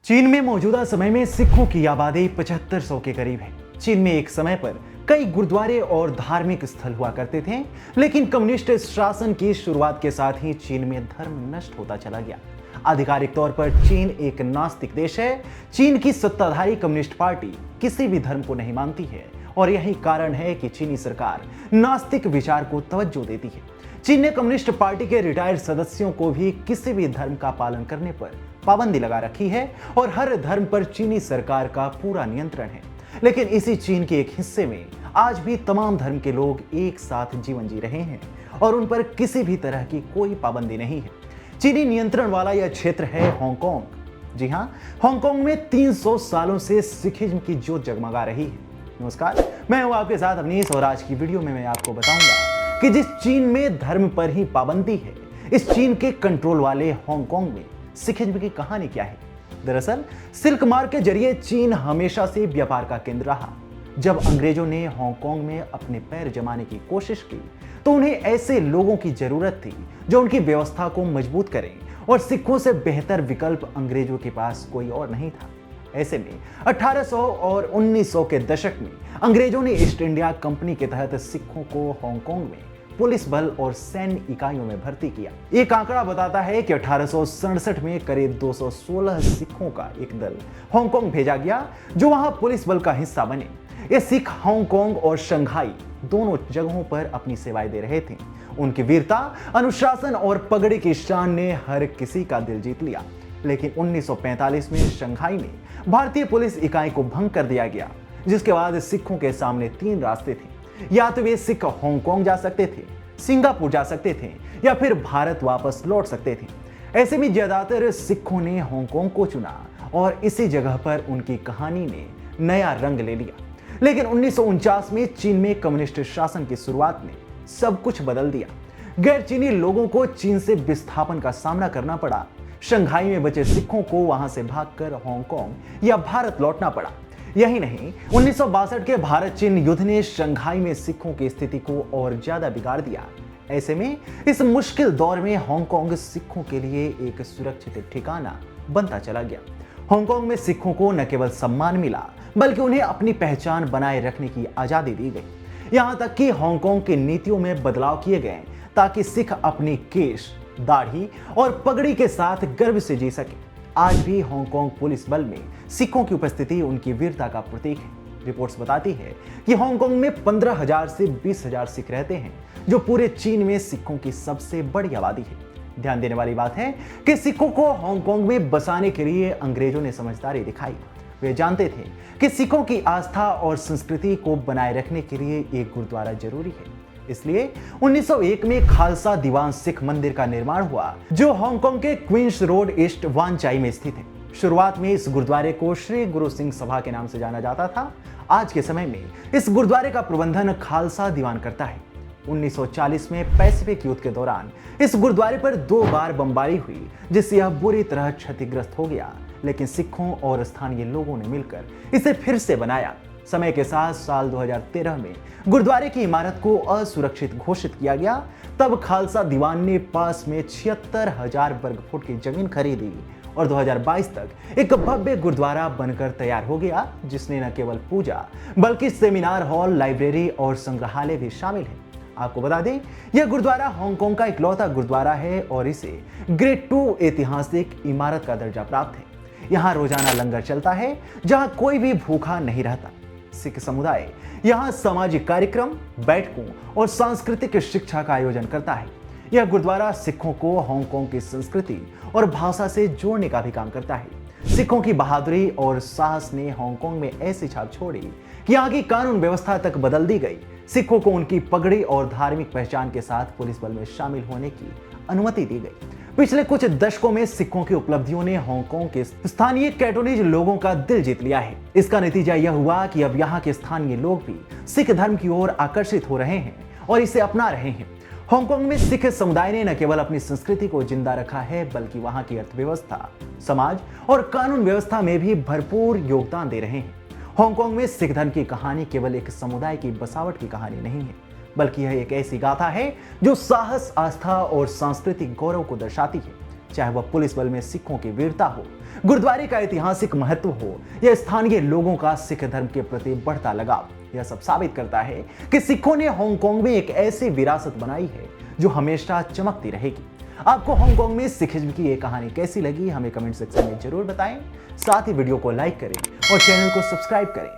चीन में मौजूदा समय में सिखों की आबादी 7500 के करीब है। चीन में एक समय पर कई गुरुद्वारे और धार्मिक स्थल हुआ करते थे, लेकिन कम्युनिस्ट शासन की शुरुआत के साथ ही चीन में धर्म नष्ट होता चला गया। आधिकारिक तौर पर चीन एक नास्तिक देश है। चीन की सत्ताधारी कम्युनिस्ट पार्टी किसी भी धर्म को नहीं मानती है और यही कारण है कि चीनी सरकार नास्तिक विचार को तवज्जो देती है। चीन ने कम्युनिस्ट पार्टी के रिटायर्ड सदस्यों को भी किसी भी धर्म का पालन करने पर पाबंदी लगा रखी है और हर धर्म पर चीनी सरकार का पूरा नियंत्रण है। लेकिन इसी चीन के एक हिस्से में आज भी तमाम धर्म के लोग एक साथ जीवन जी रहे हैं और उन पर किसी भी तरह की कोई पाबंदी नहीं है। चीनी नियंत्रण वाला यह क्षेत्र है हांगकांग। जी हाँ, हांगकांग में 300 सालों से सिखिज्म की ज्योत जगमगा रही है। नमस्कार, मैं हूं आपके साथ अवनीश और आज की वीडियो में मैं आपको बताऊंगा कि जिस चीन में धर्म पर ही पाबंदी है, इस चीन के कंट्रोल वाले हांगकांग में सिखिज्म की कहानी क्या है। दरअसल सिल्क मार्ग के जरिए चीन हमेशा से व्यापार का केंद्र रहा। जब अंग्रेजों ने हांगकांग में अपने पैर जमाने की कोशिश की तो उन्हें ऐसे लोगों की जरूरत थी जो उनकी व्यवस्था को मजबूत करें और सिखों से बेहतर विकल्प अंग्रेजों के पास कोई और नहीं था। ऐसे में 1800 और 1900 के दशक में अंग्रेजों ने ईस्ट इंडिया कंपनी के तहत सिखों को हांगकांग में पुलिस बल और सैन्य इकाइयों में भर्ती किया। एक आंकड़ा बताता है कि 1867 में करीब 216 सिखों का एक दल हांगकांग भेजा गया जो वहां पुलिस बल का हिस्सा बने। ये सिख हांगकांग और शंघाई दोनों जगहों पर अपनी सेवाएं दे रहे थे। उनकी वीरता, अनुशासन और पगड़ी की शान ने हर किसी का दिल जीत लिया। लेकिन 1945 में शंघाई में भारतीय पुलिस इकाई को भंग कर दिया गया, जिसके बाद सिखों के सामने 3 रास्ते थे। या तो वे सिख हांगकांग जा सकते थे, सिंगापुर जा सकते थे या फिर भारत वापस लौट सकते थे। ऐसे में ज्यादातर सिखों ने हांगकांग को चुना और इसी जगह पर उनकी कहानी ने नया रंग ले लिया। लेकिन 1949 में चीन में कम्युनिस्ट शासन की शुरुआत ने सब कुछ बदल दिया। गैर चीनी लोगों को चीन से विस्थापन का सामना करना पड़ा। शंघाई में बचे सिखों को वहां से भागकर हांगकांग या भारत लौटना पड़ा। यही नहीं, 1962 के भारत चीन युद्ध ने शंघाई में सिखों की स्थिति को और ज्यादा बिगाड़ दिया। ऐसे में इस मुश्किल दौर में हांगकांग सिखों के लिए एक सुरक्षित ठिकाना बनता चला गया। हांगकांग में सिखों को न केवल सम्मान मिला बल्कि उन्हें अपनी पहचान बनाए रखने की आजादी दी गई। यहां तक कि हांगकांग की नीतियों में बदलाव किए गए ताकि सिख अपनी केश, दाढ़ी और पगड़ी के साथ गर्व से जी सके। आज भी हांगकांग पुलिस बल में सिखों की उपस्थिति उनकी वीरता का प्रतीक है। रिपोर्ट्स बताती है कि हांगकांग में 15,000 से 20,000 सिख रहते हैं, जो पूरे चीन में सिखों की सबसे बड़ी आबादी है। ध्यान देने वाली बात है कि सिखों को हांगकांग में बसाने के लिए अंग्रेजों ने समझदारी दिखाई। वे जानते थे कि सिखों की आस्था और संस्कृति को बनाए रखने के लिए एक गुरुद्वारा जरूरी है। इसलिए 1901 में खालसा दीवान सिख मंदिर का निर्माण हुआ, जो हांगकांग के क्वींस रोड ईस्ट वन चाई में स्थित है। शुरुआत में इस गुरुद्वारे को श्री गुरु सिंह सभा के नाम से जाना जाता था। आज के समय में इस गुरुद्वारे का प्रबंधन खालसा दीवान करता है। 1940 में पैसिफिक युद्ध के दौरान इस गुरुद्वारे पर 2 बार बमबारी हुई, जिससे यह बुरी तरह क्षतिग्रस्त हो गया। लेकिन सिखों और स्थानीय लोगों ने मिलकर इसे फिर से बनाया। समय के साथ साल 2013 में गुरुद्वारे की इमारत को असुरक्षित घोषित किया गया। तब खालसा दीवान ने पास में 76,000 वर्ग फुट की जमीन खरीदी और 2022 तक एक भव्य गुरुद्वारा बनकर तैयार हो गया, जिसने न केवल पूजा बल्कि सेमिनार हॉल, लाइब्रेरी और संग्रहालय भी शामिल है। आपको बता दें, यह गुरुद्वारा हांगकांग का इकलौता गुरुद्वारा है और इसे ग्रेड 2 ऐतिहासिक इमारत का दर्जा प्राप्त है। यहाँ रोजाना लंगर चलता है, जहाँ कोई भी भूखा नहीं रहता। सिख समुदाय यहाँ सामाजिक कार्यक्रम, बैठकों और सांस्कृतिक शिक्षा का आयोजन करता है। यह गुरुद्वारा सिखों को हांगकांग की संस्कृति और भाषा से जोड़ने का भी काम करता है। सिखों की बहादुरी और साहस ने हांगकांग में ऐसी छाप छोड़ी कि यहाँ की कानून व्यवस्था तक बदल दी गई। सिखों को उनकी पगड़ी और धार्मिक पहचान के साथ पुलिस बल में शामिल होने की अनुमति दी गई। पिछले कुछ दशकों में सिखों की उपलब्धियों ने हांगकांग के स्थानीय कैटोनीज लोगों का दिल जीत लिया है। इसका नतीजा यह हुआ कि अब यहाँ के स्थानीय लोग भी सिख धर्म की ओर आकर्षित हो रहे हैं और इसे अपना रहे हैं। हांगकांग में सिख समुदाय ने न केवल अपनी संस्कृति को जिंदा रखा है, बल्कि वहाँ की अर्थव्यवस्था, समाज और कानून व्यवस्था में भी भरपूर योगदान दे रहे हैं। हांगकांग में सिख धर्म की कहानी केवल एक समुदाय की बसावट की कहानी नहीं है, बल्कि यह एक ऐसी गाथा है जो साहस, आस्था और सांस्कृतिक गौरव को दर्शाती है। चाहे वह पुलिस बल में सिखों की वीरता हो, गुरुद्वारे का ऐतिहासिक महत्व हो या स्थानीय लोगों का सिख धर्म के प्रति बढ़ता लगाव, यह सब साबित करता है कि सिखों ने हांगकांग में एक ऐसी विरासत बनाई है जो हमेशा चमकती रहेगी। आपको हांगकांग में सिखिज्म की यह कहानी कैसी लगी, हमें कमेंट सेक्शन में जरूर बताएं। साथ ही वीडियो को लाइक करें और चैनल को सब्सक्राइब करें